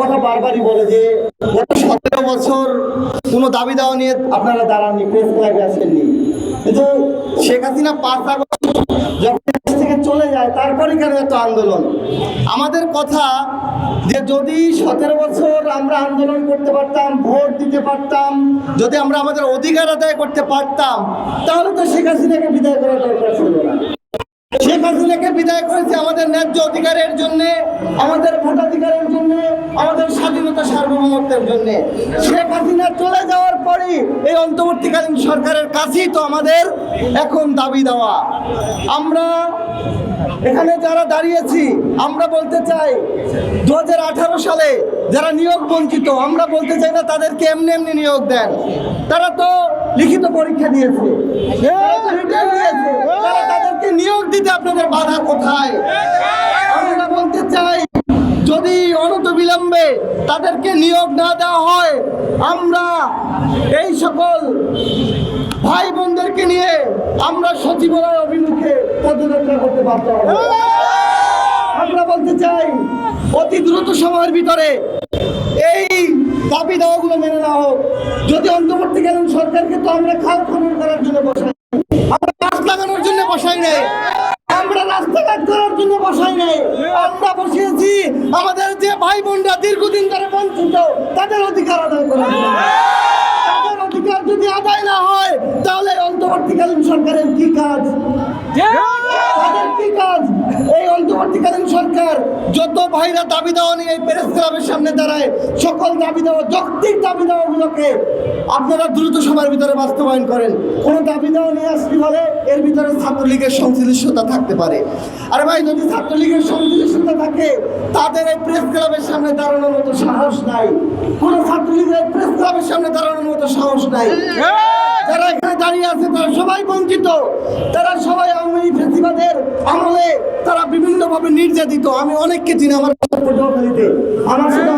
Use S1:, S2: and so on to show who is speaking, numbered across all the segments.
S1: কথা বারবারই বলে যে গত 17 বছর কোনো দাবি দাওয়া নিয়ে আপনারা দাঁড়াননি, প্রেস ক্লাবে আসেননি, কিন্তু শেখ হাসিনা 5 আগস্ট যখন দেশ থেকে চলে যায় তারপরে কেন এত আন্দোলন? আমাদের কথা যে যদি 17 বছর আমরা আন্দোলন করতে পারতাম, ভোট দিতে পারতাম, যদি আমরা আমাদের অধিকার আদায় করতে পারতাম, তাহলে তো শেখ হাসিনাকে বিদায় করার দরকার ছিল না। শেখ হাসিনাকে বিদায় করেছে আমাদের ন্যায্য অধিকারের জন্য, আমাদের ভোটাধিকারের জন্য, আমাদের স্বাধীনতা সার্বভৌমত্বের জন্য। শেখ হাসিনা চলে যাওয়ার পরে এই অন্তর্বর্তীকালীন সরকারের কাছেই তো আমাদের এখন দাবি দেওয়া। আমরা এখানে যারা দাঁড়িয়েছি আমরা বলতে চাই 2018 সালে যারা নিয়োগ বঞ্চিত, আমরা বলতে চাই না তাদেরকে এমনি এমনি নিয়োগ দেন। তারা তো লিখিত পরীক্ষা দিয়েছে, তারা তাদেরকে নিয়োগ দিতে আপনাদের বাধা কোথায়? আমরা বলতে চাই যদি অনতিবিলম্বে তাদেরকে নিয়োগ না দেওয়া হয়, আমরা এই সকল ভাই বোনদেরকে নিয়ে আমরা সচিবালয় অভিমুখে পদযাত্রা করতে বাধ্য হব। আমরা বলতে চাই অতি দ্রুত সময়ের ভিতরে এই দাবি দাওয়াগুলো মেনে নেওয়া হোক। যদি অন্তর্বর্তীকালীন সরকারকে তো আমরা খাল খনন করার জন্য বসাই, আমরা গাছ লাগানোর জন্য বসাই নাই, আমরা রাস্তাঘাট করার জন্য বসাই নাই, আমরা বসিয়েছি আমাদের যে ভাই বোনরা দীর্ঘদিন ধরে বঞ্চিত তাদের অধিকার আদায় করার জন্য। তাদের অধিকার যদি আদায় না হয় তাহলে অন্তর্বর্তীকালীন সরকারের কি কাজ? তাদের কি কাজ? এই অন্তর্বর্তীকালীন সরকার যত ভাইরা দাবি দেওয়া নিয়ে এই প্রেস ক্লাবের সামনে দাঁড়ায়, সকল দাবি দেওয়া, যৌক্তিক দাবি দেওয়াগুলোকে আপনারা দ্রুত সময়ের ভিতরে বাস্তবায়ন করেন। কোনো দাবি দেওয়া নিয়ে আসতে হলে এর ভিতরে ছাত্রলীগের সংশ্লিষ্টতা থাকতে পারে। আরে ভাই, যদি ছাত্রলীগের সংশ্লিষ্টতা থাকে তাদের এই প্রেস ক্লাবের সামনে দাঁড়ানোর মতো সাহস নাই। কোনো ছাত্রলীগের প্রেস ক্লাবের সামনে দাঁড়ানোর মতো সাহস নাই। যারা এখানে দাঁড়িয়ে আছে তারা সবাই বঞ্চিত, তারা সবাই আওয়ামী লীগ ফ্যাসিবাদের আমলে তারা বিভিন্নভাবে নির্যাতিত। আমি অনেককে চিনি, আমার আমার সাথে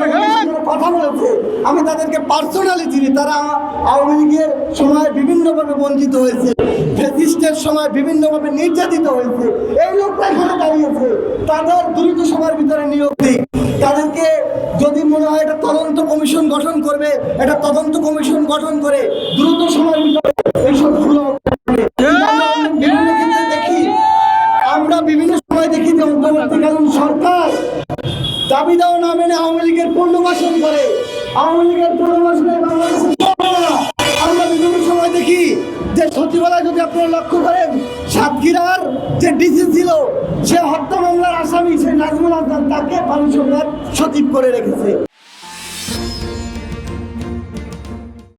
S1: কথা বলেছে, আমি তাদেরকে পার্সোনালি চিনি। তারা আওয়ামী লীগের সময় বিভিন্নভাবে বঞ্চিত হয়েছে, ফ্যাসিস্টের সময় বিভিন্নভাবে নির্যাতিত হয়েছে। এই লোকরা এখানে দাঁড়িয়েছে, তাদের দ্রুত সময়ের ভিতরে নিয়োগ দিক। তাদেরকে যদি মনে হয় একটা তদন্ত কমিশন গঠন করবে, একটা তদন্ত কমিশন গঠন করে দ্রুত সময়ের ভিতরে এইসব বিভিন্ন ক্ষেত্রে দেখি, আমরা বিভিন্ন সময় দেখি যে অন্তর্বর্তীকালীন সরকার দাবি দেওয়া না মেনে আওয়ামী লীগের পুনর্বাসন করে। আওয়ামী লীগের পুনর্বাসনে বাংলাদেশের আমরা বিভিন্ন সময় দেখি যে সচিবালয়, যদি আপনারা লক্ষ্য করেন, সাতক্ষীরার যে ডিসি ছিল সে হত্যা মামলার আসামি, সেই নাজমুল হাসান, তাকে পানি সচিব করে রেখেছে।